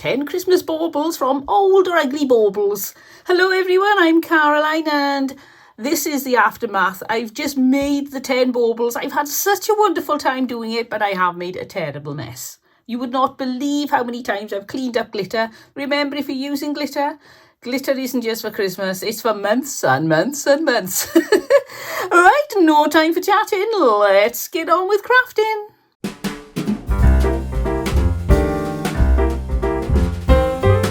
10 Christmas baubles from Old or Ugly Baubles. Hello everyone, I'm Caroline and this is the aftermath. I've just made the 10 baubles. I've had such a wonderful time doing it, but I have made a terrible mess. You would not believe how many times I've cleaned up glitter. Remember, if you're using glitter, glitter isn't just for Christmas, it's for months and months and months. Right, no time for chatting. Let's get on with crafting.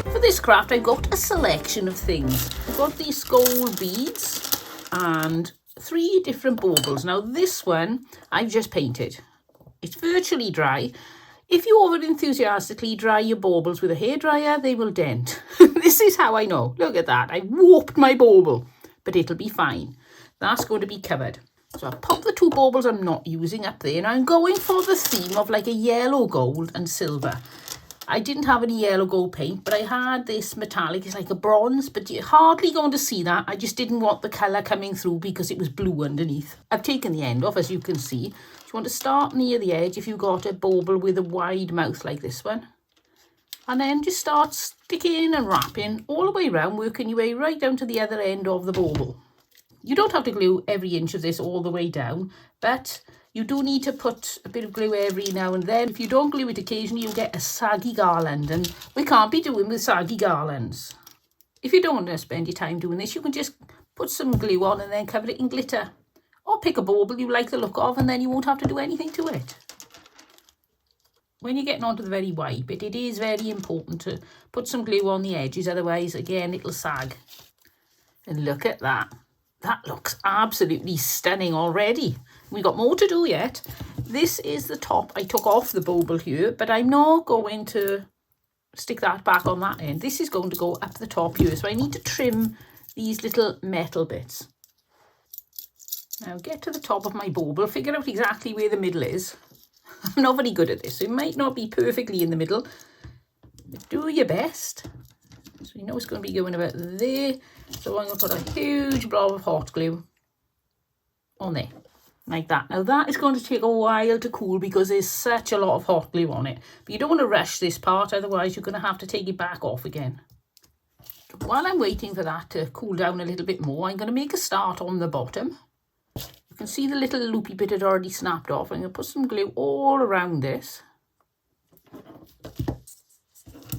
For this craft, I've got a selection of things. I've got these gold beads and 3 different baubles. Now this one I've just painted. It's virtually dry. If you over enthusiastically dry your baubles with a hairdryer, they will dent. This is how I know. Look at that. I warped my bauble, but it'll be fine. That's going to be covered. So I'll pop the 2 baubles I'm not using up there. And I'm going for the theme of like a yellow, gold and silver. I didn't have any yellow gold paint, but I had this metallic. It's like a bronze, but you're hardly going to see that. I just didn't want the colour coming through because it was blue underneath. I've taken the end off, as you can see. You want to start near the edge if you've got a bauble with a wide mouth like this one. And then just start sticking and wrapping all the way around, working your way right down to the other end of the bauble. You don't have to glue every inch of this all the way down, but you do need to put a bit of glue every now and then. If you don't glue it occasionally, you'll get a saggy garland, and we can't be doing with saggy garlands. If you don't want to spend your time doing this, you can just put some glue on and then cover it in glitter. Or pick a bauble you like the look of, and then you won't have to do anything to it. When you're getting onto the very wide bit, it is very important to put some glue on the edges, otherwise, again, it'll sag. And look at that. That looks absolutely stunning already. We've got more to do yet. This is the top. I took off the bauble here, but I'm not going to stick that back on that end. This is going to go up the top here, so I need to trim these little metal bits. Now get to the top of my bauble, figure out exactly where the middle is. I'm not very good at this, so it might not be perfectly in the middle, but do your best. So you know it's going to be going about there. So I'm going to put a huge blob of hot glue on there, like that. Now that is going to take a while to cool because there's such a lot of hot glue on it. But you don't want to rush this part, otherwise you're going to have to take it back off again. While I'm waiting for that to cool down a little bit more, I'm going to make a start on the bottom. You can see the little loopy bit had already snapped off. I'm going to put some glue all around this.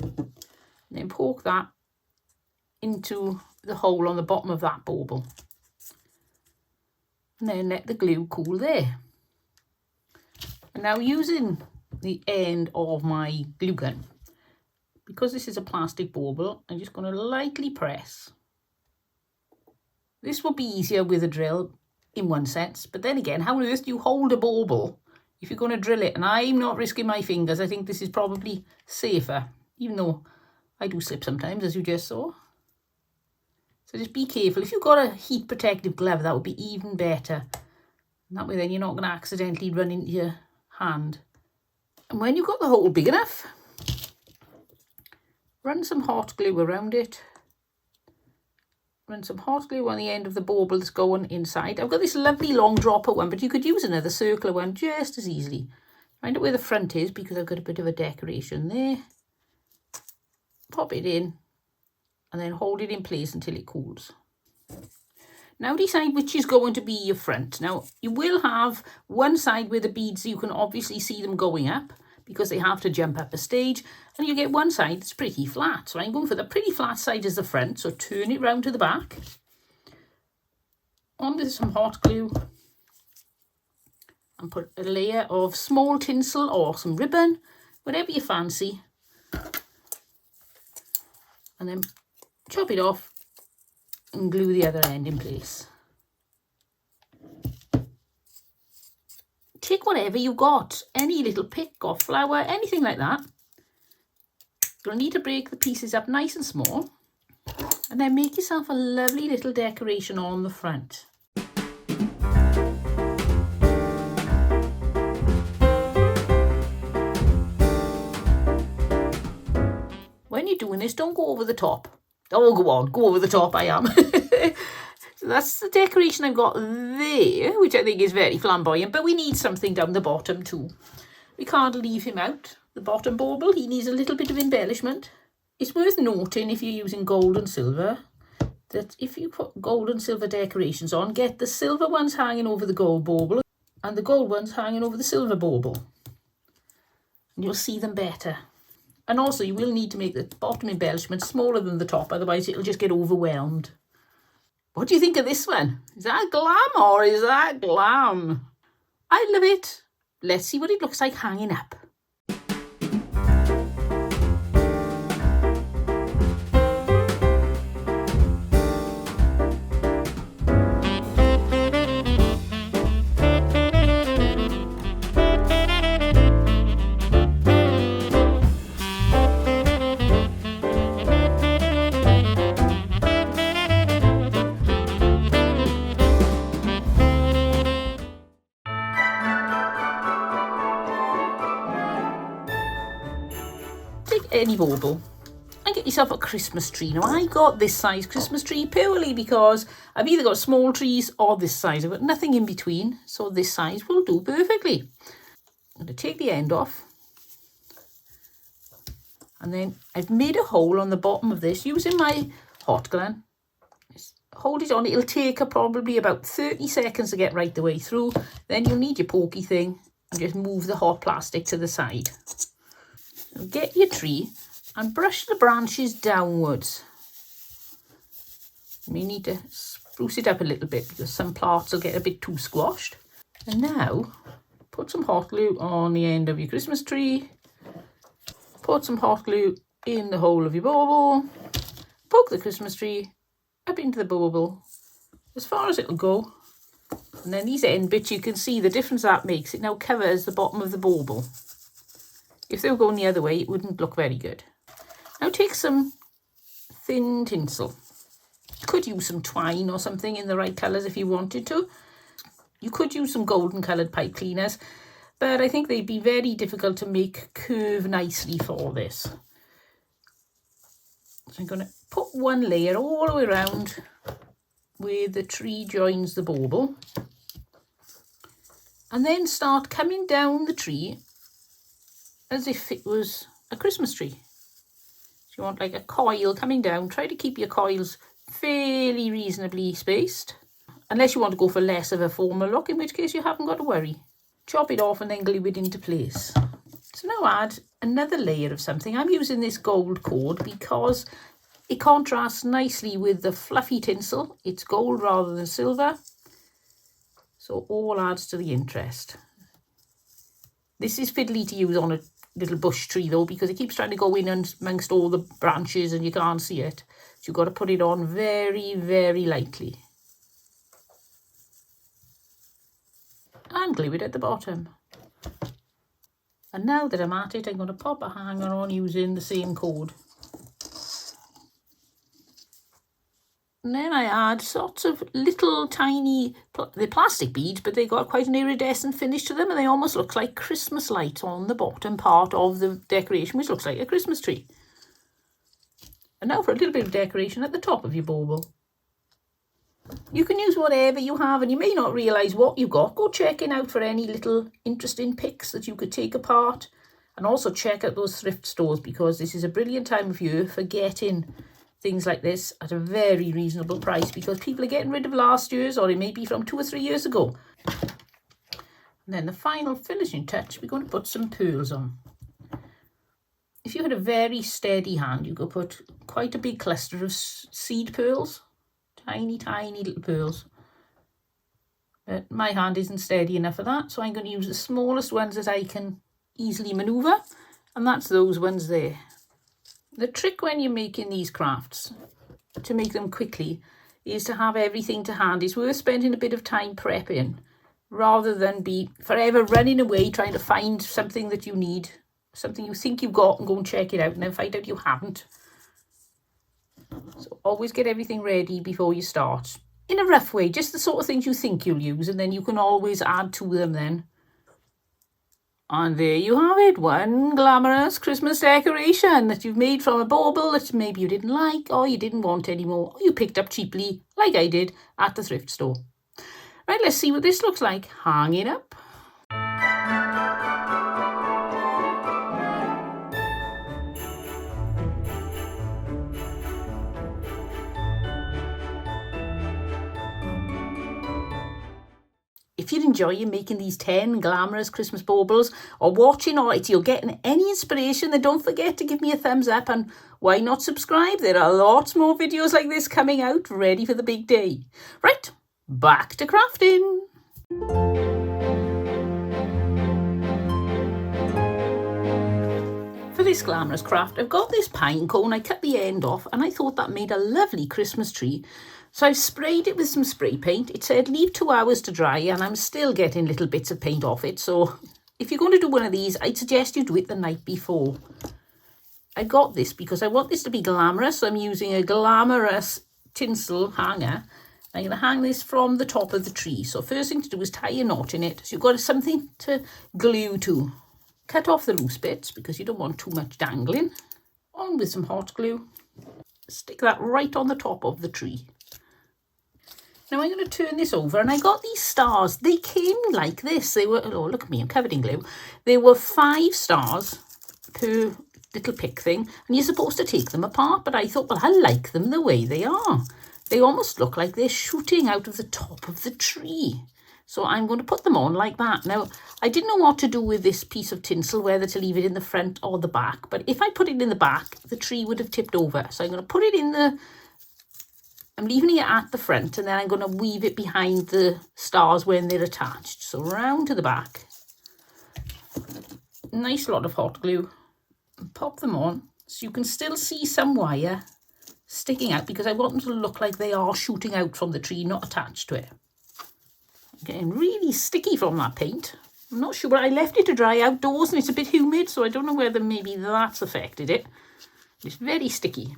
And then poke that into the hole on the bottom of that bauble. And then let the glue cool there. And now using the end of my glue gun, because this is a plastic bauble, I'm just going to lightly press. This will be easier with a drill in one sense, but then again, how on earth do you hold a bauble if you're going to drill it? And I'm not risking my fingers. I think this is probably safer, even though I do slip sometimes, as you just saw. So just be careful. If you've got a heat protective glove, that would be even better. And that way then you're not going to accidentally run into your hand. And when you've got the hole big enough, run some hot glue around it. Run some hot glue on the end of the bauble that's going inside. I've got this lovely long dropper one, but you could use another circular one just as easily. Find out where the front is because I've got a bit of a decoration there. Pop it in and then hold it in place until it cools. Now decide which is going to be your front. Now you will have one side where the beads, you can obviously see them going up because they have to jump up a stage, and you get one side that's pretty flat. So I'm going for the pretty flat side as the front, so turn it round to the back. Onto some hot glue and put a layer of small tinsel or some ribbon, whatever you fancy. And then chop it off and glue the other end in place. Take whatever you got, any little pick or flower, anything like that. You'll need to break the pieces up nice and small, and then make yourself a lovely little decoration on the front. When you're doing this, don't go over the top. Oh, go over the top, I am. So that's the decoration I've got there, which I think is very flamboyant, but we need something down the bottom too. We can't leave him out, the bottom bauble. He needs a little bit of embellishment. It's worth noting, if you're using gold and silver, that if you put gold and silver decorations on, get the silver ones hanging over the gold bauble and the gold ones hanging over the silver bauble. And you'll see them better. And also you will need to make the bottom embellishment smaller than the top, otherwise it'll just get overwhelmed. What do you think of this one? Is that glam or is that glam? I love it. Let's see what it looks like hanging up. Take any bauble and get yourself a Christmas tree. Now I got this size Christmas tree purely because I've either got small trees or this size. I've got nothing in between, so this size will do perfectly. I'm going to take the end off, and then I've made a hole on the bottom of this using my hot gun. Just hold it on. It'll take probably about 30 seconds to get right the way through. Then you'll need your pokey thing and just move the hot plastic to the side. Get your tree and brush the branches downwards. You may need to spruce it up a little bit because some parts will get a bit too squashed. And now put some hot glue on the end of your Christmas tree. Put some hot glue in the hole of your bauble. Poke the Christmas tree up into the bauble as far as it'll go. And then these end bits, you can see the difference that makes. It now covers the bottom of the bauble. If they were going the other way, it wouldn't look very good. Now take some thin tinsel. You could use some twine or something in the right colours if you wanted to. You could use some golden coloured pipe cleaners, but I think they'd be very difficult to make curve nicely for this. So I'm going to put one layer all the way around where the tree joins the bauble. And then start coming down the tree as if it was a Christmas tree. So you want like a coil coming down. Try to keep your coils fairly reasonably spaced, unless you want to go for less of a formal look, in which case you haven't got to worry. Chop it off and then glue it into place. So now add another layer of something. I'm using this gold cord because it contrasts nicely with the fluffy tinsel. It's gold rather than silver, so all adds to the interest. This is fiddly to use on a little bush tree though, because it keeps trying to go in and amongst all the branches and you can't see it. So you've got to put it on very, very lightly. And glue it at the bottom. And now that I'm at it, I'm going to pop a hanger on using the same cord. And then I add sorts of little tiny, they're plastic beads, but they got quite an iridescent finish to them, and they almost look like Christmas lights on the bottom part of the decoration, which looks like a Christmas tree. And now for a little bit of decoration at the top of your bauble. You can use whatever you have, and you may not realise what you've got. Go checking out for any little interesting picks that you could take apart, and also check out those thrift stores, because this is a brilliant time of year for getting things like this at a very reasonable price, because people are getting rid of last year's, or it may be from 2 or 3 years ago. And then the final finishing touch, we're going to put some pearls on. If you had a very steady hand, you could put quite a big cluster of seed pearls, tiny, tiny little pearls. But my hand isn't steady enough for that, so I'm going to use the smallest ones that I can easily manoeuvre, and that's those ones there. The trick when you're making these crafts, to make them quickly, is to have everything to hand. It's worth spending a bit of time prepping, rather than be forever running away trying to find something that you need, something you think you've got, and go and check it out and then find out you haven't. So always get everything ready before you start. In a rough way, just the sort of things you think you'll use, and then you can always add to them then. And there you have it, one glamorous Christmas decoration that you've made from a bauble that maybe you didn't like, or you didn't want anymore, or you picked up cheaply, like I did, at the thrift store. Right, let's see what this looks like hanging up. if you're enjoying making these 10 glamorous Christmas baubles, or watching, or if you're getting any inspiration, then don't forget to give me a thumbs up, and why not subscribe? There are lots more videos like this coming out, ready for the big day. Right, back to crafting. For this glamorous craft, I've got this pine cone. I cut the end off and I thought that made a lovely Christmas tree. So I've sprayed it with some spray paint. It said leave 2 hours to dry, and I'm still getting little bits of paint off it. So if you're going to do one of these, I'd suggest you do it the night before. I got this because I want this to be glamorous. So I'm using a glamorous tinsel hanger. I'm going to hang this from the top of the tree. So first thing to do is tie a knot in it. So you've got something to glue to. Cut off the loose bits because you don't want too much dangling. On with some hot glue. Stick that right on the top of the tree. Now I'm going to turn this over, and I got these stars. They came like this. They were, oh look at me, I'm covered in glue. They were 5 stars per little pick thing, and you're supposed to take them apart, but I thought, well, I like them the way they are. They almost look like they're shooting out of the top of the tree. So I'm going to put them on like that. Now, I didn't know what to do with this piece of tinsel, whether to leave it in the front or the back. But if I put it in the back, the tree would have tipped over. So I'm going to put it in the... I'm leaving it at the front, and then I'm going to weave it behind the stars when they're attached. So round to the back. Nice lot of hot glue. And pop them on. So you can still see some wire sticking out, because I want them to look like they are shooting out from the tree, not attached to it. Getting really sticky from that paint. I'm not sure, but I left it to dry outdoors and it's a bit humid, so I don't know whether maybe that's affected it. It's very sticky.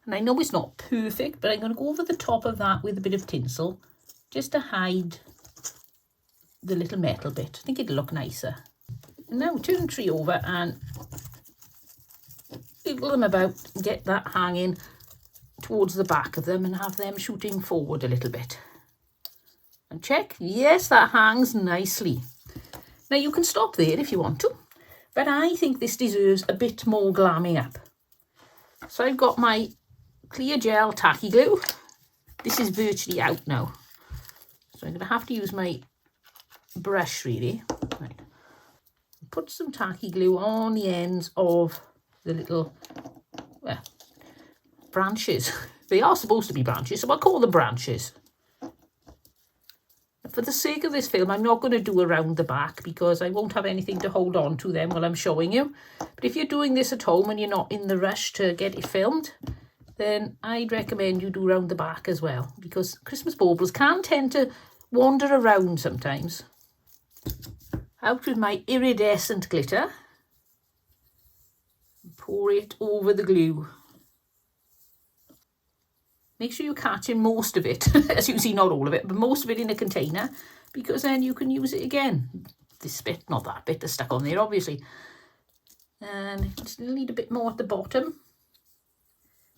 And I know it's not perfect, but I'm going to go over the top of that with a bit of tinsel just to hide the little metal bit. I think it'll look nicer. And now turn the tree over and wiggle them about and get that hanging towards the back of them and have them shooting forward a little bit. And check, yes, that hangs nicely. Now you can stop there if you want to, but I think this deserves a bit more glamming up. So I've got my clear gel tacky glue. This is virtually out now, so I'm going to have to use my brush really. Right. Put some tacky glue on the ends of the little branches. They are supposed to be branches, so I'll call them branches. For the sake of this film, I'm not going to do around the back because I won't have anything to hold on to them while I'm showing you. But if you're doing this at home and you're not in the rush to get it filmed, then I'd recommend you do around the back as well, because Christmas baubles can tend to wander around sometimes. Out with my iridescent glitter. Pour it over the glue. Make sure you're catching most of it, as you can see, not all of it, but most of it in a container, because then you can use it again. This bit, not that bit that's stuck on there, obviously. And still need a bit more at the bottom.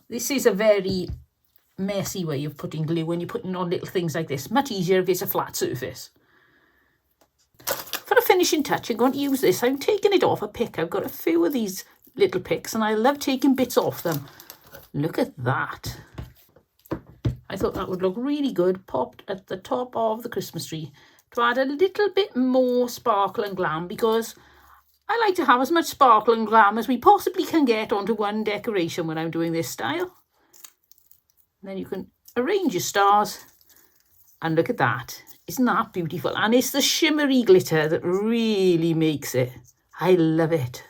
This is a very messy way of putting glue when you're putting on little things like this. Much easier if it's a flat surface. For a finishing touch, I'm going to use this. I'm taking it off a pick. I've got a few of these little picks, and I love taking bits off them. Look at that. I thought that would look really good, popped at the top of the Christmas tree to add a little bit more sparkle and glam, because I like to have as much sparkle and glam as we possibly can get onto one decoration when I'm doing this style. And then you can arrange your stars, and look at that. Isn't that beautiful? And it's the shimmery glitter that really makes it. I love it.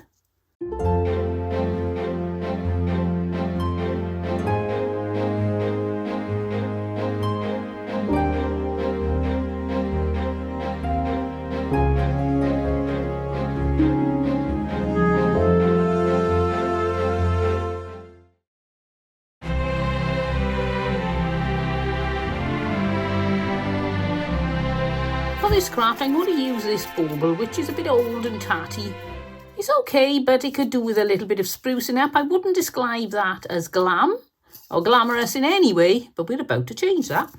For this craft, I'm going to use this bauble, which is a bit old and tatty. It's okay, but it could do with a little bit of sprucing up. I wouldn't describe that as glam or glamorous in any way, but we're about to change that.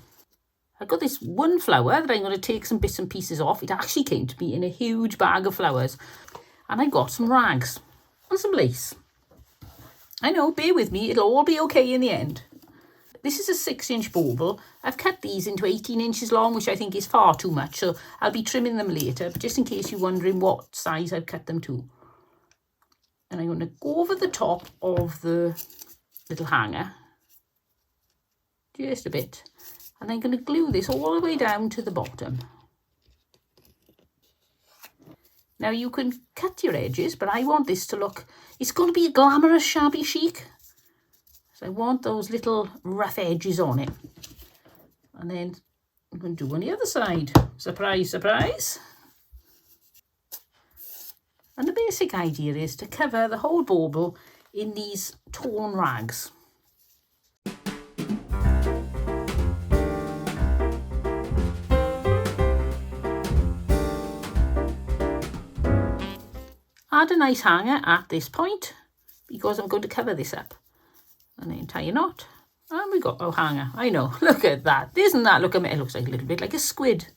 I've got this one flower that I'm going to take some bits and pieces off. It actually came to me in a huge bag of flowers. And I got some rags and some lace. I know, bear with me, it'll all be okay in the end. This is a 6-inch bauble. I've cut these into 18 inches long, which I think is far too much, so I'll be trimming them later, but just in case you're wondering what size I've cut them to. And I'm going to go over the top of the little hanger, just a bit, and I'm going to glue this all the way down to the bottom. Now you can cut your edges, but I want this to look, it's going to be a glamorous shabby chic. So I want those little rough edges on it. And then I'm going to do on the other side. Surprise, surprise. And the basic idea is to cover the whole bauble in these torn rags. Add a nice hanger at this point because I'm going to cover this up. And then tie a knot. And we got our hanger. I know, look at that. Isn't that, look at me, it looks like a little bit like a squid.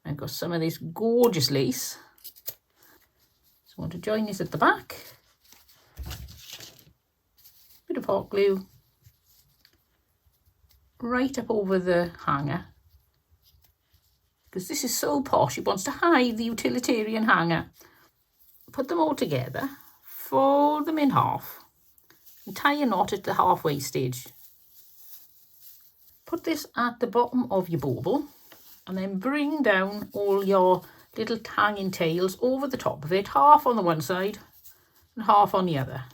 I've got some of this gorgeous lace. So I want to join this at the back. Bit of hot glue. Right up over the hanger. Because this is so posh, it wants to hide the utilitarian hanger. Put them all together. Fold them in half. And tie a knot at the halfway stage. Put this at the bottom of your bauble and then bring down all your little hanging tails over the top of it, half on the one side and half on the other.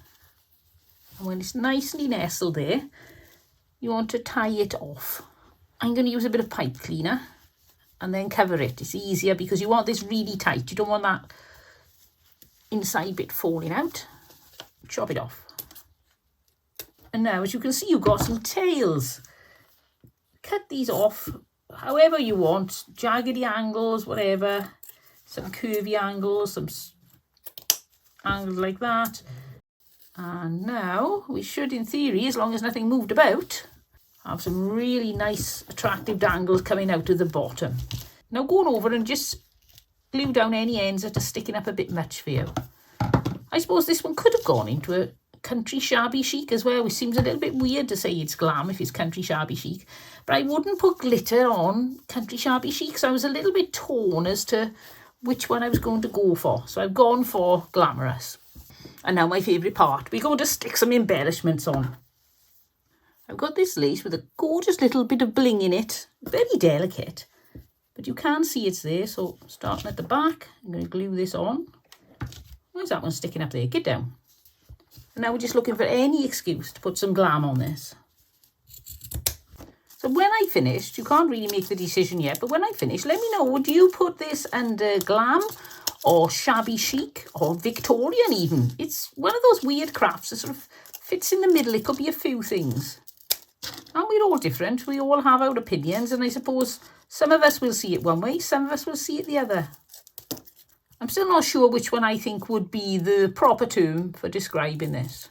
And when it's nicely nestled there, you want to tie it off. I'm going to use a bit of pipe cleaner and then cover it. It's easier because you want this really tight. You don't want that inside bit falling out. Chop it off. And now, as you can see, you've got some tails. Cut these off however you want, jaggedy angles, whatever. Some curvy angles, some angles like that. And now we should, in theory, as long as nothing moved about, have some really nice, attractive dangles coming out of the bottom. Now going over and just glue down any ends that are sticking up a bit much for you. I suppose this one could have gone into a country shabby chic as well, which seems a little bit weird to say it's glam if it's country shabby chic, but I wouldn't put glitter on country shabby chic, so I was a little bit torn as to which one I was going to go for, so I've gone for glamorous. And now my favourite part, we're going to stick some embellishments on. I've got this lace with a gorgeous little bit of bling in it, very delicate, but you can see it's there, so starting at the back, I'm going to glue this on. Where's that one sticking up there? Get down. And now we're just looking for any excuse to put some glam on this. So when I finished, you can't really make the decision yet, but when I finish, let me know, would you put this under glam or shabby chic or Victorian even? It's one of those weird crafts that sort of fits in the middle. It could be a few things. And we're all different. We all have our opinions, and I suppose some of us will see it one way, some of us will see it the other. I'm still not sure which one I think would be the proper term for describing this.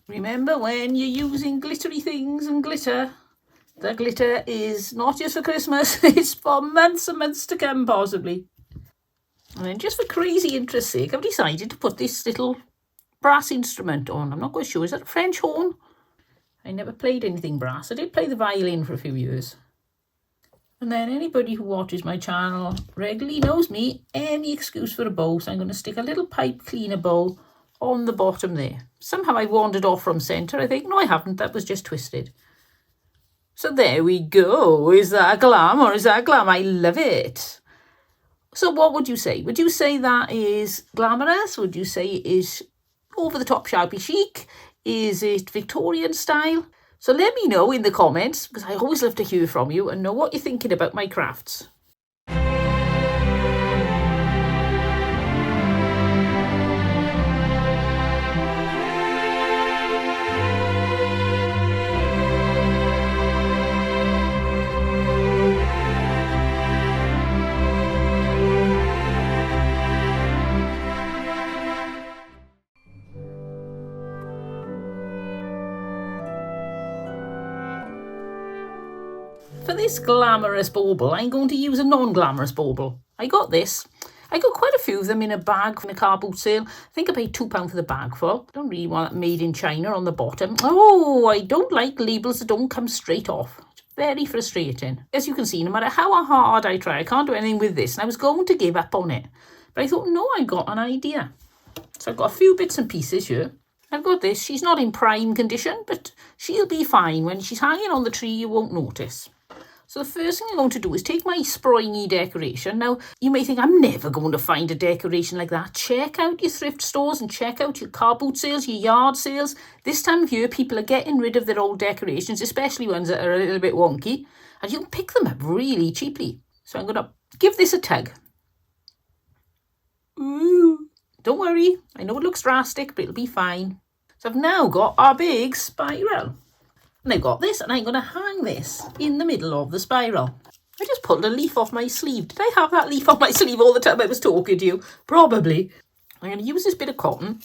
Remember, when you're using glittery things and glitter, the glitter is not just for Christmas, it's for months and months to come, possibly. And then just for crazy interest's sake, I've decided to put this little brass instrument on. I'm not quite sure, is that a French horn? I never played anything brass. I did play the violin for a few years. And then anybody who watches my channel regularly knows me, any excuse for a bow. So I'm going to stick a little pipe cleaner bow on the bottom there. Somehow I wandered off from centre, I think. No, I haven't. That was just twisted. So there we go. Is that glam or is that glam? I love it. So what would you say? Would you say that is glamorous? Would you say it is over the top shabby chic? Is it Victorian style? So let me know in the comments, because I always love to hear from you and know what you're thinking about my crafts. For this glamorous bauble, I'm going to use a non-glamorous bauble. I got this I got quite a few of them in a bag in a car boot sale. I think I paid £2 for the bag full. I don't really want that made in China on the bottom. Oh, I don't like labels that don't come straight off. It's very frustrating. As you can see, no matter how hard I try, I can't do anything with this. And I was going to give up on it. But I thought, no, I got an idea. So I've got a few bits and pieces here. I've got this. She's not in prime condition, but she'll be fine. When she's hanging on the tree, you won't notice. So the first thing I'm going to do is take my springy decoration. Now, you may think I'm never going to find a decoration like that. Check out your thrift stores and check out your car boot sales, your yard sales. This time of year, people are getting rid of their old decorations, especially ones that are a little bit wonky. And you can pick them up really cheaply. So I'm going to give this a tug. Ooh. Don't worry, I know it looks drastic, but it'll be fine. So I've now got our big spiral. And I've got this, and I'm going to hang this in the middle of the spiral. I just pulled a leaf off my sleeve. Did I have that leaf off my sleeve all the time I was talking to you? Probably. I'm going to use this bit of cotton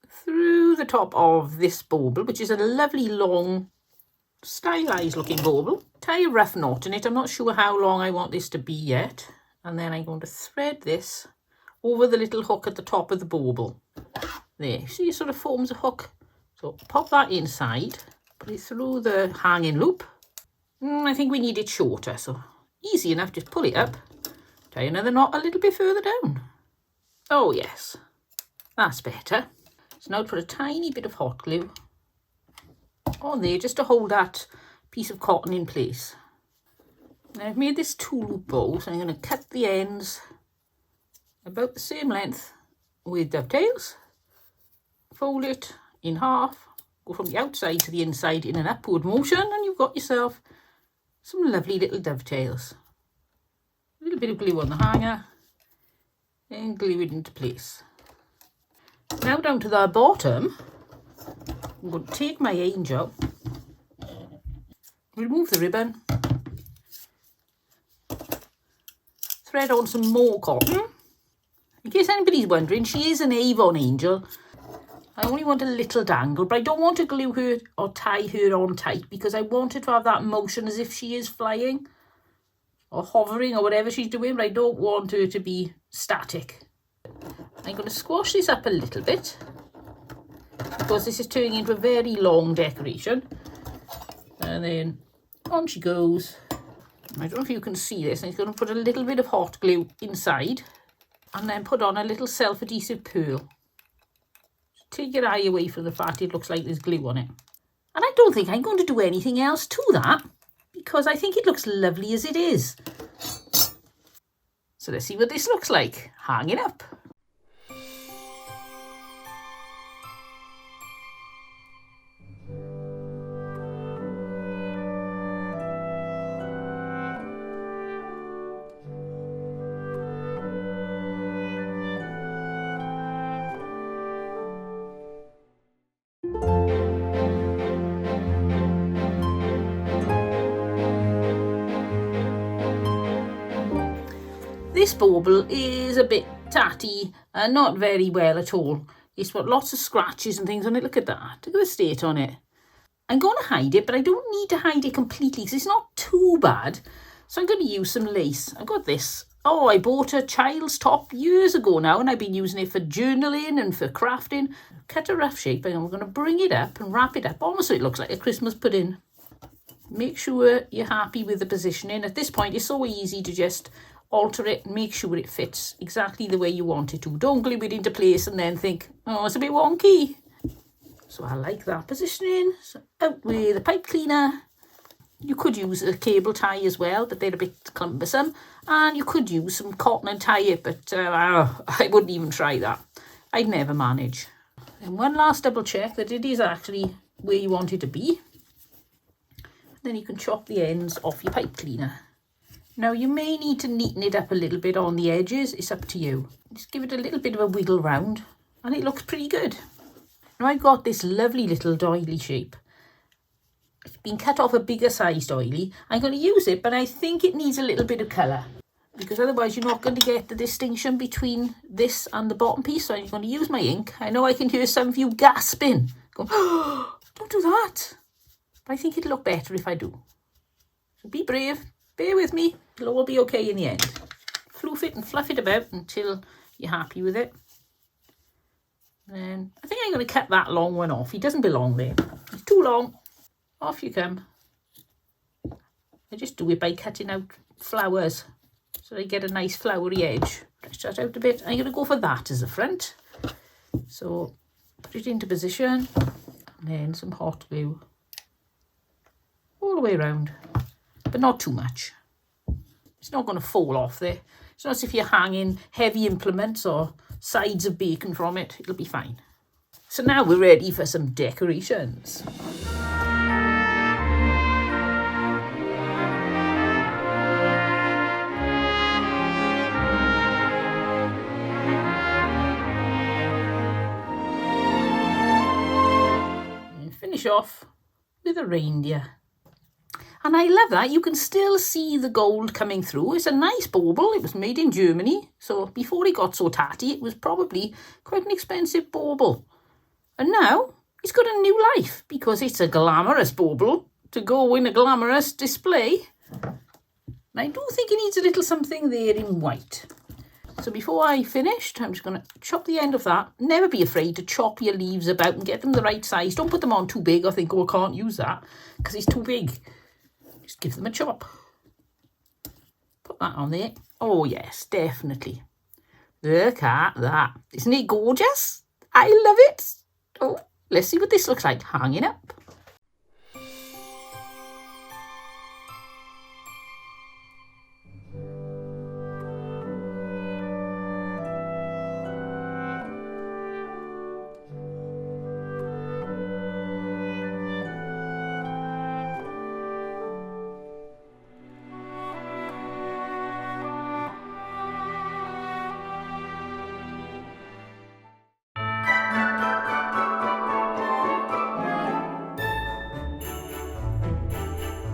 through the top of this bauble, which is a lovely long, stylized looking bauble. Tie a rough knot in it. I'm not sure how long I want this to be yet. And then I'm going to thread this over the little hook at the top of the bauble. There, see, it sort of forms a hook. So pop that inside, put it through the hanging loop. I think we need it shorter, so easy enough, just pull it up. Tie another knot a little bit further down. Oh yes, that's better. So now put a tiny bit of hot glue on there just to hold that piece of cotton in place. Now I've made this 2-loop bow, so I'm going to cut the ends about the same length with dovetails, fold it in half, go from the outside to the inside in an upward motion, and you've got yourself some lovely little dovetails. A little bit of glue on the hanger and glue it into place. Now down to the bottom, I'm going to take my angel, remove the ribbon, thread on some more cotton. In case anybody's wondering, she is an Avon angel. I only want a little dangle, but I don't want to glue her or tie her on tight because I want her to have that motion as if she is flying or hovering or whatever she's doing, but I don't want her to be static. I'm going to squash this up a little bit because this is turning into a very long decoration. And then on she goes. I don't know if you can see this. I'm going to put a little bit of hot glue inside. And then put on a little self-adhesive pearl. Take your eye away from the fact it looks like there's glue on it. And I don't think I'm going to do anything else to that, because I think it looks lovely as it is. So let's see what this looks like. Hang it up. This bauble is a bit tatty and not very well at all. It's got lots of scratches and things on it. Look at that. Look at the state on it. I'm going to hide it, but I don't need to hide it completely because it's not too bad. So I'm going to use some lace. I've got this. Oh, I bought a child's top years ago now, and I've been using it for journaling and for crafting. Cut a rough shape, and I'm going to bring it up and wrap it up almost so it looks like a Christmas pudding. Make sure you're happy with the positioning. At this point, it's so easy to just alter it and make sure it fits exactly the way you want it to. Don't glue it into place and then think, oh, it's a bit wonky. So I like that positioning. So out with the pipe cleaner. You could use a cable tie as well, but they're a bit cumbersome. And you could use some cotton and tie it, but I wouldn't even try that. I'd never manage. And one last double check that it is actually where you want it to be. Then you can chop the ends off your pipe cleaner. Now you may need to neaten it up a little bit on the edges. It's up to you. Just give it a little bit of a wiggle round and it looks pretty good. Now I've got this lovely little doily shape. It's been cut off a bigger sized doily. I'm going to use it, but I think it needs a little bit of colour because otherwise you're not going to get the distinction between this and the bottom piece. So I'm going to use my ink. I know I can hear some of you gasping. Going, oh, don't do that. But I think it'll look better if I do. So be brave. Bear with me. It'll all be okay in the end. fluff it about until you're happy with it. And I think I'm going to cut that long one off. He doesn't belong there. It's too long. Off you come. I just do it by cutting out flowers so I get a nice flowery edge. Stretch that out a bit. I'm going to go for that as a front. So put it into position and then some hot glue all the way around, but not too much. It's not going to fall off there. It's not as if you're hanging heavy implements or sides of bacon from it. It'll be fine. So now we're ready for some decorations. And finish off with a reindeer. And I love that. You can still see the gold coming through. It's a nice bauble. It was made in Germany. So before it got so tatty, it was probably quite an expensive bauble. And now it's got a new life because it's a glamorous bauble to go in a glamorous display. And I do think it needs a little something there in white. So before I finished, I'm just going to chop the end of that. Never be afraid to chop your leaves about and get them the right size. Don't put them on too big or think, oh, I can't use that because it's too big. Just give them a chop. Put that on there. Oh, yes, definitely. Look at that. Isn't it gorgeous? I love it. Oh, let's see what this looks like hanging up.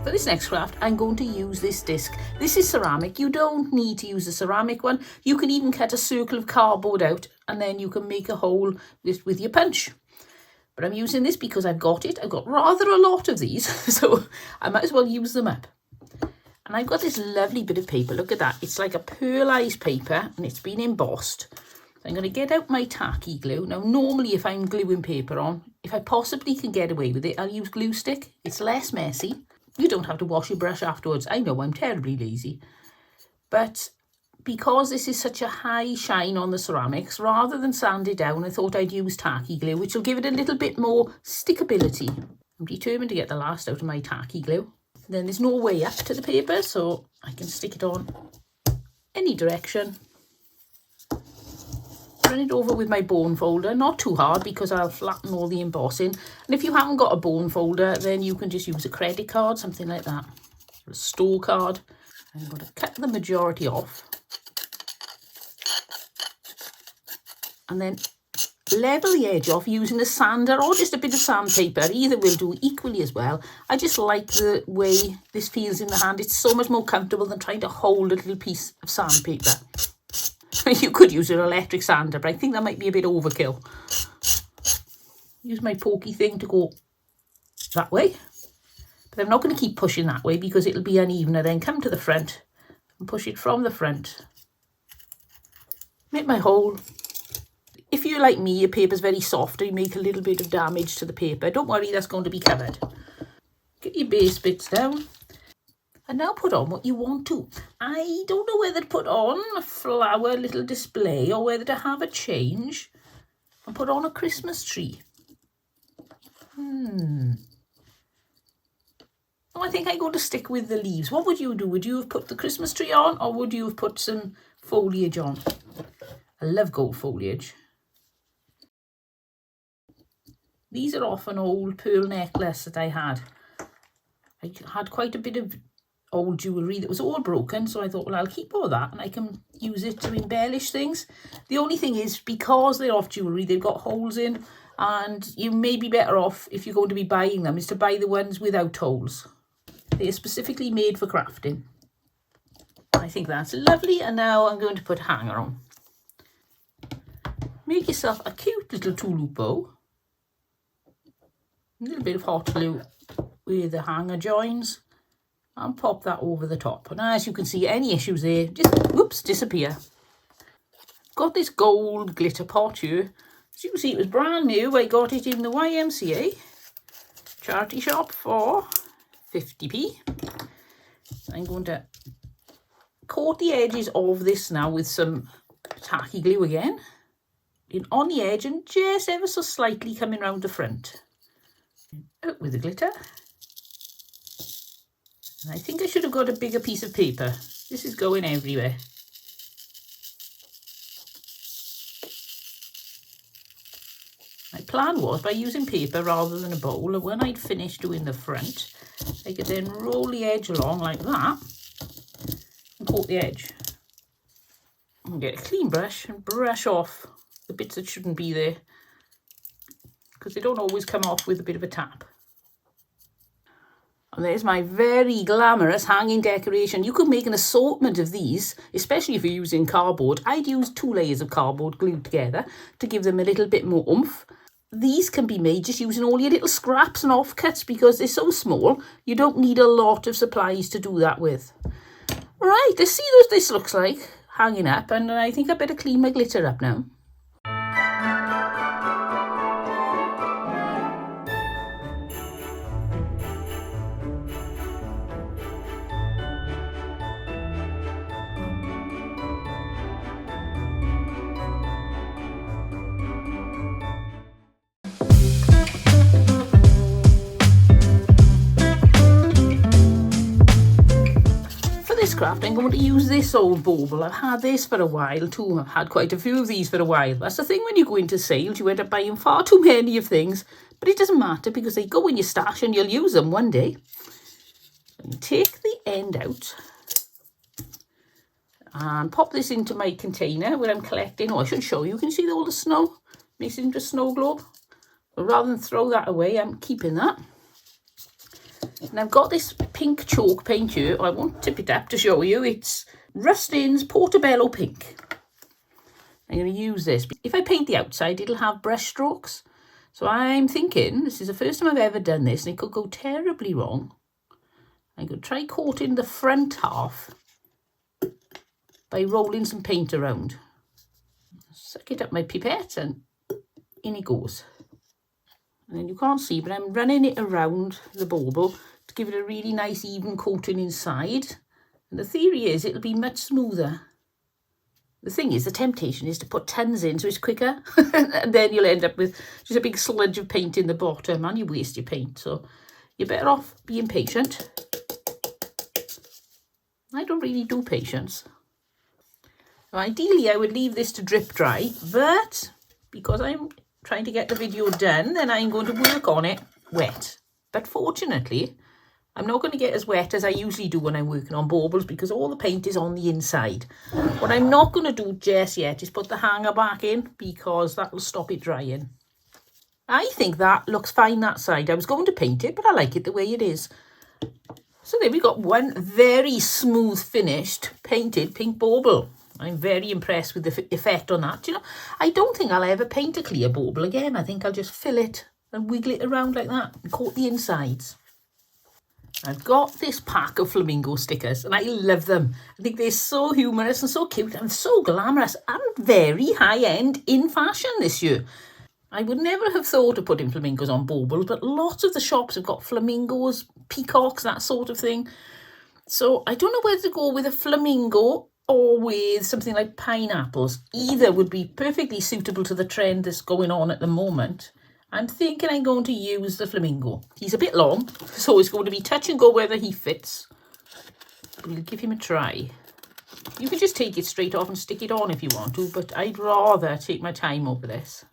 For this next craft, I'm going to use this disc. This is ceramic. You don't need to use a ceramic one. You can even cut a circle of cardboard out and then you can make a hole with your punch. But I'm using this because I've got it. I've got rather a lot of these, so I might as well use them up. And I've got this lovely bit of paper. Look at that. It's like a pearlized paper and it's been embossed. So I'm going to get out my tacky glue. Now, normally if I'm gluing paper on, if I possibly can get away with it, I'll use glue stick. It's less messy. You don't have to wash your brush afterwards. I know I'm terribly lazy. But because this is such a high shine on the ceramics, rather than sand it down, I thought I'd use tacky glue, which will give it a little bit more stickability. I'm determined to get the last out of my tacky glue. Then there's no way up to the paper, so I can stick it on any direction. Run it over with my bone folder, not too hard because I'll flatten all the embossing. And if you haven't got a bone folder, then you can just use a credit card, something like that, or a store card. I'm going to cut the majority off and then level the edge off using a sander or just a bit of sandpaper. Either will do equally as well. I just like the way this feels in the hand. It's so much more comfortable than trying to hold a little piece of sandpaper. You could use an electric sander, but I think that might be a bit overkill. Use my pokey thing to go that way. But I'm not going to keep pushing that way because it'll be uneven. And then come to the front and push it from the front. Make my hole. If you're like me, your paper's very soft, you make a little bit of damage to the paper. Don't worry, that's going to be covered. Get your base bits down. And now put on what you want to. I don't know whether to put on a flower little display or whether to have a change and put on a Christmas tree. Oh, I think I'm going to stick with the leaves. What would you do? Would you have put the Christmas tree on or would you have put some foliage on? I love gold foliage. These are off an old pearl necklace that I had. I had quite a bit of old jewellery that was all broken, so I thought, well, I'll keep all that and I can use it to embellish things. The only thing is, because they're off jewellery, they've got holes in, and you may be better off, if you're going to be buying them, is to buy the ones without holes. They're specifically made for crafting. I think that's lovely, and now I'm going to put a hanger on. Make yourself a cute little tulip bow. A little bit of hot glue where the hanger joins. and pop that over the top. And as you can see, any issues there, just, whoops, disappear. Got this gold glitter pot here. As you can see, it was brand new. I got it in the YMCA charity shop for 50p. I'm going to coat the edges of this now with some tacky glue again. In on the edge and just ever so slightly coming round the front. Out with the glitter. And I think I should have got a bigger piece of paper. This is going everywhere. My plan was, by using paper rather than a bowl, and when I'd finished doing the front, I could then roll the edge along like that and coat the edge. And get a clean brush and brush off the bits that shouldn't be there, because they don't always come off with a bit of a tap. And there's my very glamorous hanging decoration. You could make an assortment of these, especially if you're using cardboard. I'd use 2 layers of cardboard glued together to give them a little bit more oomph. These can be made just using all your little scraps and offcuts, because they're so small, you don't need a lot of supplies to do that with. Right, let's see what this looks like hanging up, and I think I better clean my glitter up now. Craft, I'm going to use this old bauble. I've had this for a while too. I've had quite a few of these for a while. That's the thing when you go into sales, you end up buying far too many of things, but it doesn't matter because they go in your stash and you'll use them one day. And take the end out and pop this into my container where I'm collecting. Oh, I should show you. You can see all the snow. Makes it into a snow globe. But rather than throw that away, I'm keeping that. And I've got this pink chalk paint here. I won't tip it up to show you. It's Rustin's Portobello Pink. I'm going to use this. If I paint the outside, it'll have brush strokes. So I'm thinking, this is the first time I've ever done this, and it could go terribly wrong. I'm going to try coating the front half by rolling some paint around. Suck it up my pipette, and in it goes. And then you can't see, but I'm running it around the bauble to give it a really nice even coating inside. And the theory is it'll be much smoother. The thing is, the temptation is to put tons in so it's quicker. And then you'll end up with just a big sludge of paint in the bottom and you waste your paint. So you're better off being patient. I don't really do patience. Now, ideally, I would leave this to drip dry, but because I'm trying to get the video done, then I'm going to work on it wet. But fortunately, I'm not going to get as wet as I usually do when I'm working on baubles because all the paint is on the inside. What I'm not going to do just yet is put the hanger back in because that will stop it drying. I think that looks fine that side. I was going to paint it, but I like it the way it is. So there we got one very smooth finished painted pink bauble. I'm very impressed with the effect on that. You know, I don't think I'll ever paint a clear bauble again. I think I'll just fill it and wiggle it around like that and coat the insides. I've got this pack of flamingo stickers and I love them. I think they're so humorous and so cute and so glamorous and very high-end in fashion this year. I would never have thought of putting flamingos on baubles, but lots of the shops have got flamingos, peacocks, that sort of thing. So I don't know whether to go with a flamingo or with something like pineapples. Either would be perfectly suitable to the trend that's going on at the moment. I'm thinking I'm going to use the flamingo. He's a bit long, so it's going to be touch and go whether he fits. We'll give him a try. You can just take it straight off and stick it on if you want to, but I'd rather take my time over this.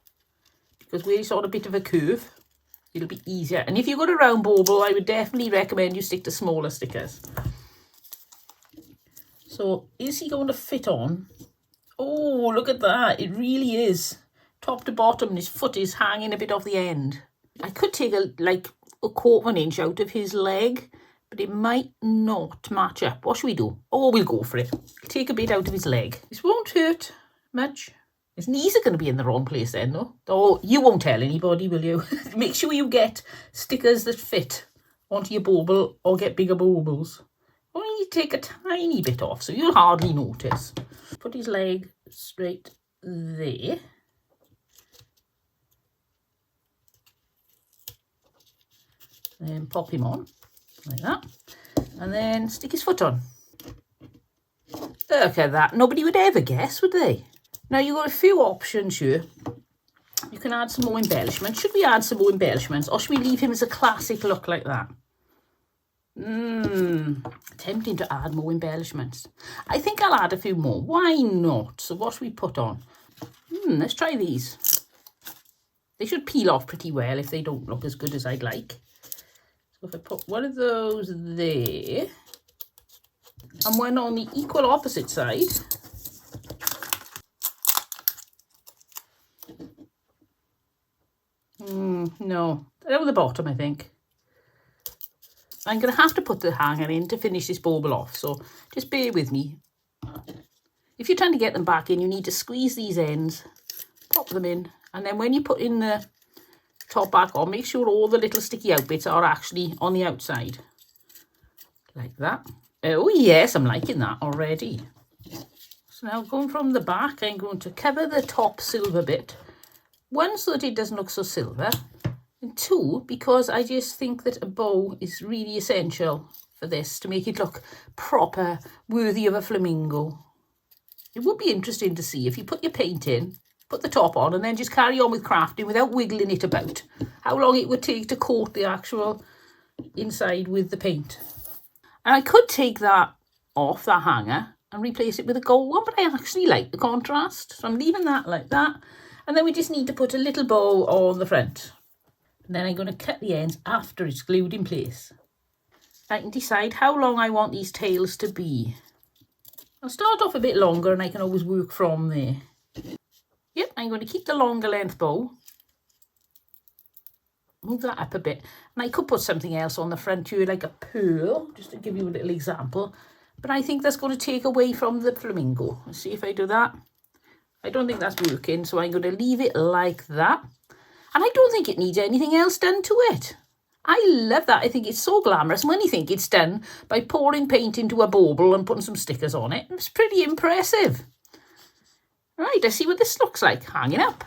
Because where it's on a bit of a curve, it'll be easier. And if you've got a round bauble, I would definitely recommend you stick to smaller stickers. So, is he going to fit on? Oh, look at that. It really is. Top to bottom, and his foot is hanging a bit off the end. I could take a 1/4 inch out of his leg, but it might not match up. What should we do? Oh, we'll go for it. Take a bit out of his leg. This won't hurt much. His knees are going to be in the wrong place then, though. Oh, you won't tell anybody, will you? Make sure you get stickers that fit onto your bauble or get bigger baubles. only take a tiny bit off, so you'll hardly notice. Put his leg straight there. Then pop him on, like that. And then stick his foot on. Look at that. Nobody would ever guess, would they? Now, you've got a few options here. You can add some more embellishments. Should we add some more embellishments, or should we leave him as a classic look like that? Tempting to add more embellishments. I think I'll add a few more. Why not? So what should we put on? Let's try these. They should peel off pretty well if they don't look as good as I'd like. So if I put one of those there, and one on the equal opposite side. No, down the bottom, I think. I'm going to have to put the hanger in to finish this bauble off, so just bear with me. If you're trying to get them back in, you need to squeeze these ends, pop them in, and then when you put in the top back on, make sure all the little sticky out bits are actually on the outside. Like that. Oh yes, I'm liking that already. So now going from the back, I'm going to cover the top silver bit. One, so that it doesn't look so silver. And two, because I just think that a bow is really essential for this to make it look proper, worthy of a flamingo. It would be interesting to see if you put your paint in, put the top on, and then just carry on with crafting without wiggling it about, how long it would take to coat the actual inside with the paint. And I could take that off, that hanger, and replace it with a gold one, but I actually like the contrast. So I'm leaving that like that. And then we just need to put a little bow on the front. And then I'm going to cut the ends after it's glued in place. I can decide how long I want these tails to be. I'll start off a bit longer and I can always work from there. Yep, I'm going to keep the longer length bow. Move that up a bit. And I could put something else on the front here, like a pearl, just to give you a little example. But I think that's going to take away from the flamingo. Let's see if I do that. I don't think that's working, so I'm going to leave it like that. And I don't think it needs anything else done to it. I love that. I think it's so glamorous. And when you think it's done by pouring paint into a bauble and putting some stickers on it, it's pretty impressive. Right, let's see what this looks like hanging up.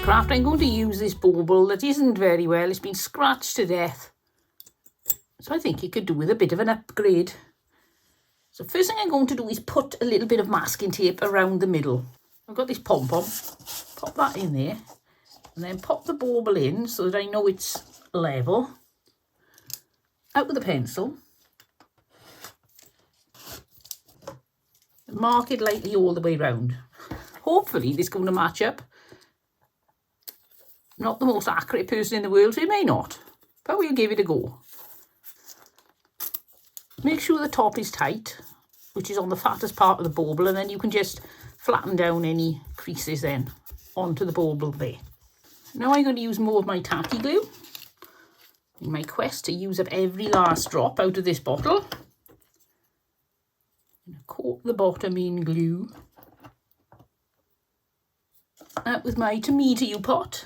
Craft, I'm going to use this bauble that isn't very well. It's been scratched to death. So I think it could do with a bit of an upgrade. So first thing I'm going to do is put a little bit of masking tape around the middle. I've got this pom-pom. Pop that in there. And then pop the bauble in so that I know it's level. Out with the pencil. Mark it lightly all the way round. Hopefully this is going to match up. Not the most accurate person in the world, so it may not, but we'll give it a go. Make sure the top is tight, which is on the fattest part of the bauble, and then you can just flatten down any creases then onto the bauble there. Now I'm going to use more of my tacky glue in my quest to use up every last drop out of this bottle. I'm going to coat the bottom in glue. Out with my tomato pot.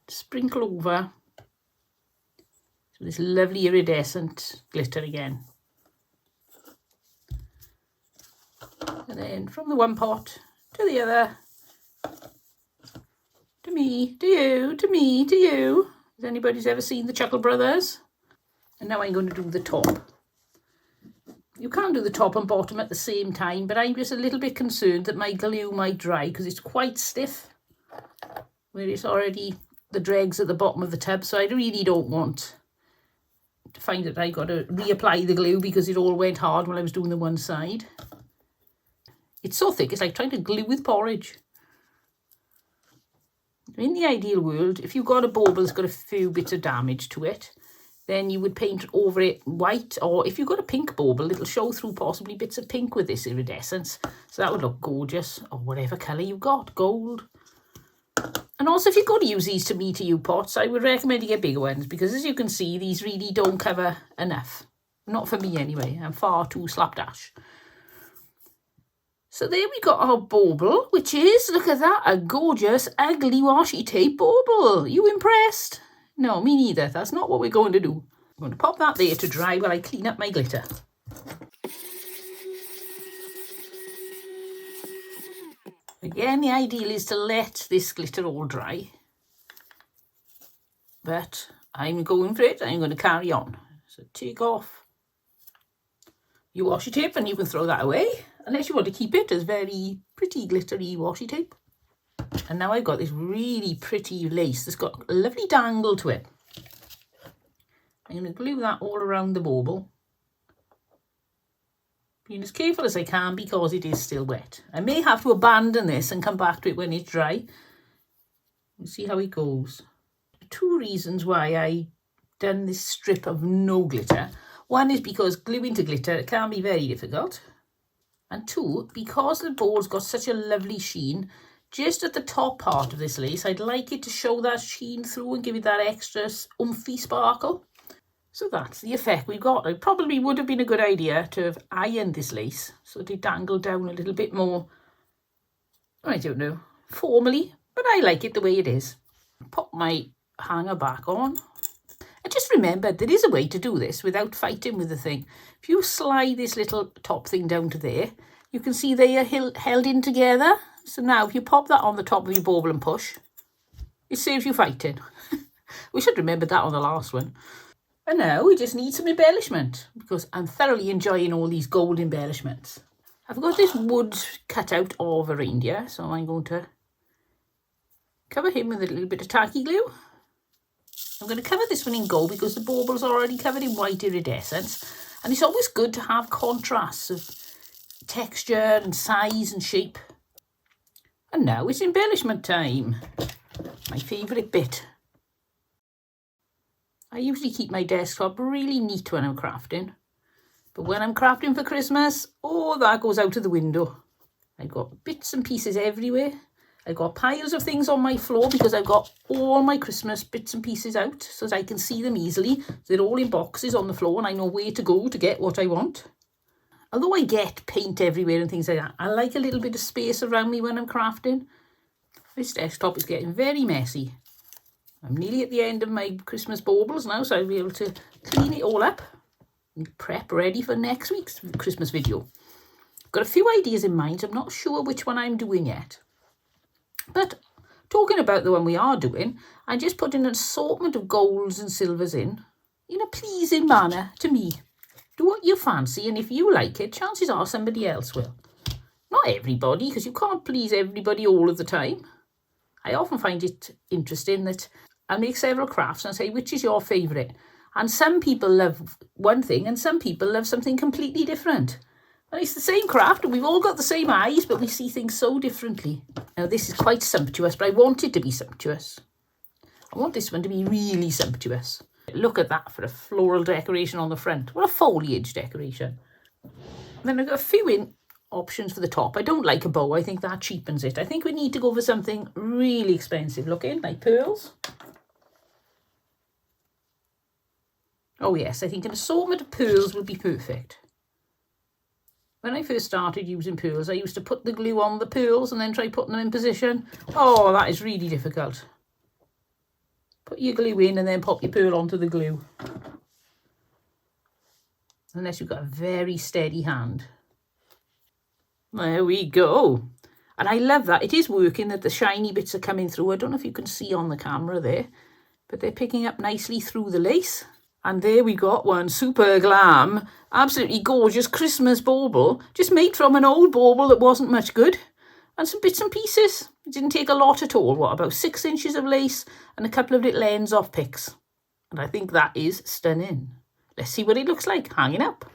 Sprinkle over so this lovely iridescent glitter again. And then from the one pot to the other. To me, to you, to me, to you. Has anybody's ever seen the Chuckle Brothers? And now I'm going to do the top. You can't do the top and bottom at the same time, but I'm just a little bit concerned that my glue might dry because it's quite stiff where it's already the dregs at the bottom of the tub, so I really don't want to find that I got to reapply the glue because it all went hard when I was doing the one side. It's so thick, it's like trying to glue with porridge. In the ideal world, if you've got a bauble that's got a few bits of damage to it, then you would paint over it white, or if you've got a pink bauble, it'll show through possibly bits of pink with this iridescence, so that would look gorgeous, or whatever colour you've got, gold. And also, if you're going to use these to meter you pots, I would recommend you get bigger ones, because as you can see, these really don't cover enough. Not for me anyway, I'm far too slapdash. So there we got our bauble, which is, look at that, a gorgeous, ugly washi tape bauble. You impressed? No, me neither. That's not what we're going to do. I'm going to pop that there to dry while I clean up my glitter. Again, the ideal is to let this glitter all dry. But I'm going for it. I'm going to carry on. So take off your washi tape and you can throw that away, unless you want to keep it as very pretty glittery washi tape. And now I've got this really pretty lace that's got a lovely dangle to it. I'm going to glue that all around the bauble. Being as careful as I can because it is still wet. I may have to abandon this and come back to it when it's dry. We'll see how it goes. Two reasons why I done this strip of no glitter. One is because gluing to glitter can be very difficult. And two, because the ball's got such a lovely sheen, just at the top part of this lace, I'd like it to show that sheen through and give it that extra oomphy sparkle. So that's the effect we've got. It probably would have been a good idea to have ironed this lace so that it dangled down a little bit more, I don't know, formally, but I like it the way it is. Pop my hanger back on. And just remember, there is a way to do this without fighting with the thing. If you slide this little top thing down to there, you can see they are held in together. So now if you pop that on the top of your bauble and push, it saves you fighting. We should remember that on the last one. And now we just need some embellishment, because I'm thoroughly enjoying all these gold embellishments. I've got this wood cut out of a reindeer, so I'm going to cover him with a little bit of tacky glue. I'm going to cover this one in gold because the bauble's already covered in white iridescence. And it's always good to have contrasts of texture and size and shape. And now it's embellishment time. My favourite bit. I usually keep my desktop really neat when I'm crafting. But when I'm crafting for Christmas, oh, that goes out of the window. I've got bits and pieces everywhere. I've got piles of things on my floor because I've got all my Christmas bits and pieces out so that I can see them easily. They're all in boxes on the floor and I know where to go to get what I want. Although I get paint everywhere and things like that, I like a little bit of space around me when I'm crafting. This desktop is getting very messy. I'm nearly at the end of my Christmas baubles now, so I'll be able to clean it all up and prep ready for next week's Christmas video. Got a few ideas in mind. I'm not sure which one I'm doing yet. But talking about the one we are doing, I'm just putting an assortment of golds and silvers in a pleasing manner to me. Do what you fancy, and if you like it, chances are somebody else will. Not everybody, because you can't please everybody all of the time. I often find it interesting that I make several crafts and say, which is your favourite? And some people love one thing and some people love something completely different. And it's the same craft and we've all got the same eyes, but we see things so differently. Now this is quite sumptuous, but I want it to be sumptuous. I want this one to be really sumptuous. Look at that for a floral decoration on the front. What a foliage decoration. And then I've got a few options for the top. I don't like a bow. I think that cheapens it. I think we need to go for something really expensive looking, like pearls. Oh yes, I think an assortment of pearls would be perfect. When I first started using pearls, I used to put the glue on the pearls and then try putting them in position. Oh, that is really difficult. Put your glue in and then pop your pearl onto the glue. Unless you've got a very steady hand. There we go. And I love that. It is working, that the shiny bits are coming through. I don't know if you can see on the camera there, but they're picking up nicely through the lace. And there we got one, super glam, absolutely gorgeous Christmas bauble, just made from an old bauble that wasn't much good. And some bits and pieces. It didn't take a lot at all. What, about 6 inches of lace and a couple of little ends off picks. And I think that is stunning. Let's see what it looks like hanging up.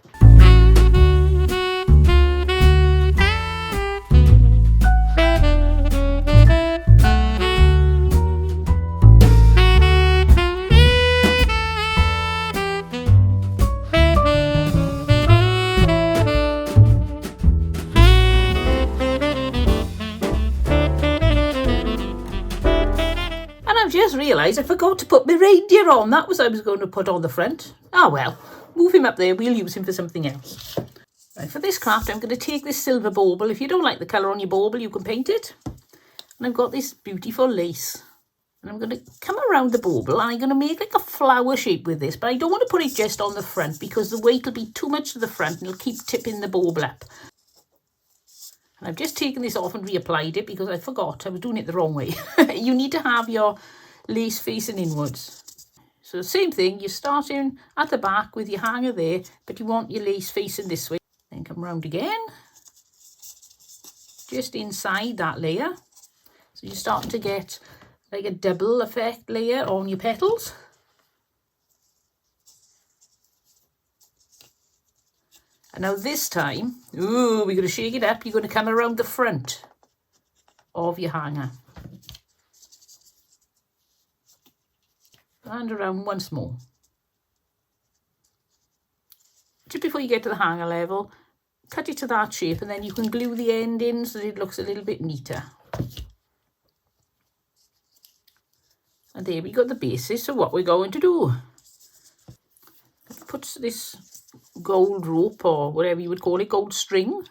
I've just realised I forgot to put my reindeer on. That was I was going to put on the front. Ah well, move him up there. We'll use him for something else. Right, for this craft, I'm going to take this silver bauble. If you don't like the colour on your bauble, you can paint it. And I've got this beautiful lace. And I'm going to come around the bauble and I'm going to make like a flower shape with this. But I don't want to put it just on the front because the weight will be too much to the front and it'll keep tipping the bauble up. And I've just taken this off and reapplied it because I forgot. I was doing it the wrong way. You need to have your lace facing inwards. So the same thing, you're starting at the back with your hanger there, but you want your lace facing this way. Then come round again, just inside that layer. So you're starting to get like a double effect layer on your petals. And now this time, ooh, we're going to shake it up. You're going to come around the front of your hanger. And around once more. Just before you get to the hanger level, cut it to that shape and then you can glue the end in so that it looks a little bit neater. And there we got the basis of what we're going to do. Put this gold rope or whatever you would call it, gold string,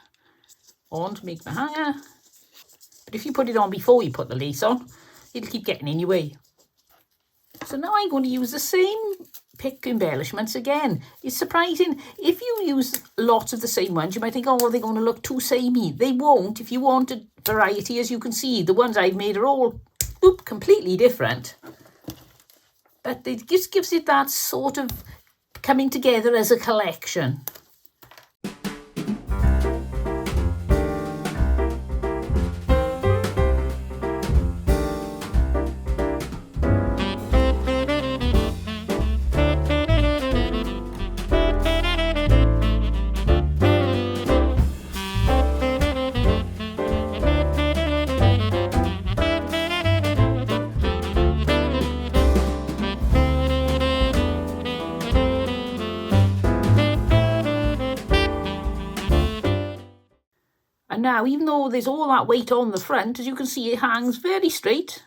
on to make the hanger. But if you put it on before you put the lace on, it'll keep getting in your way. So now I'm going to use the same pick embellishments again. It's surprising, if you use lots of the same ones, you might think, oh, they're going to look too samey. They won't. If you want a variety, as you can see, the ones I've made are all completely different. But it just gives it that sort of coming together as a collection. And now, even though there's all that weight on the front, as you can see, it hangs very straight.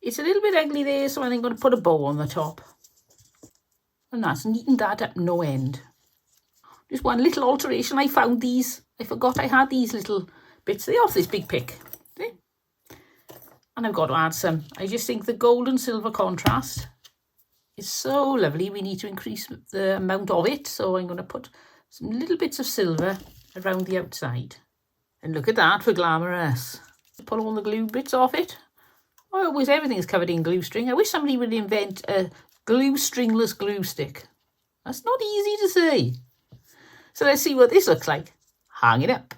It's a little bit ugly there, so I'm going to put a bow on the top. And that's neatened that up no end. Just one little alteration. I found these. I forgot I had these little bits. They're off this big pick. See? And I've got to add some. I just think the gold and silver contrast is so lovely. We need to increase the amount of it. So I'm going to put some little bits of silver around the outside. And look at that for glamorous. Pull all the glue bits off it. Oh, always everything's covered in glue string. I wish somebody would invent a glue stringless glue stick. That's not easy to say. So let's see what this looks like. Hang it up.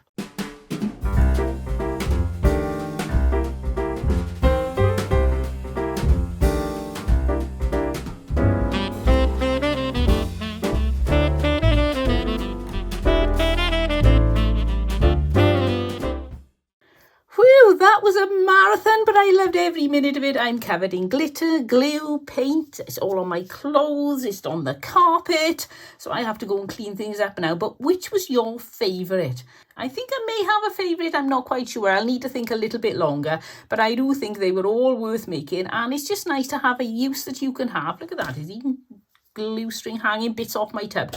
That was a marathon, but I loved every minute of it. I'm covered in glitter, glue, paint. It's all on my clothes. It's on the carpet. So I have to go and clean things up now. But which was your favourite? I think I may have a favourite. I'm not quite sure. I'll need to think a little bit longer. But I do think they were all worth making. And it's just nice to have a use that you can have. Look at that. There's even glue string hanging bits off my tub.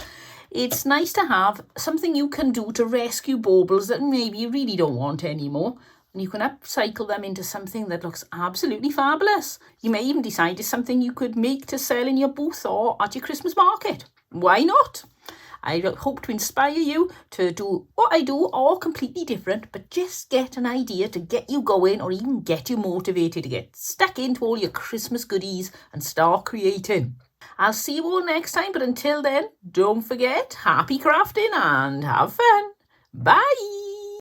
It's nice to have something you can do to rescue baubles that maybe you really don't want anymore. And you can upcycle them into something that looks absolutely fabulous. You may even decide it's something you could make to sell in your booth or at your Christmas market. Why not? I hope to inspire you to do what I do, or completely different, but just get an idea to get you going or even get you motivated to get stuck into all your Christmas goodies and start creating. I'll see you all next time, but until then, don't forget, happy crafting and have fun. Bye!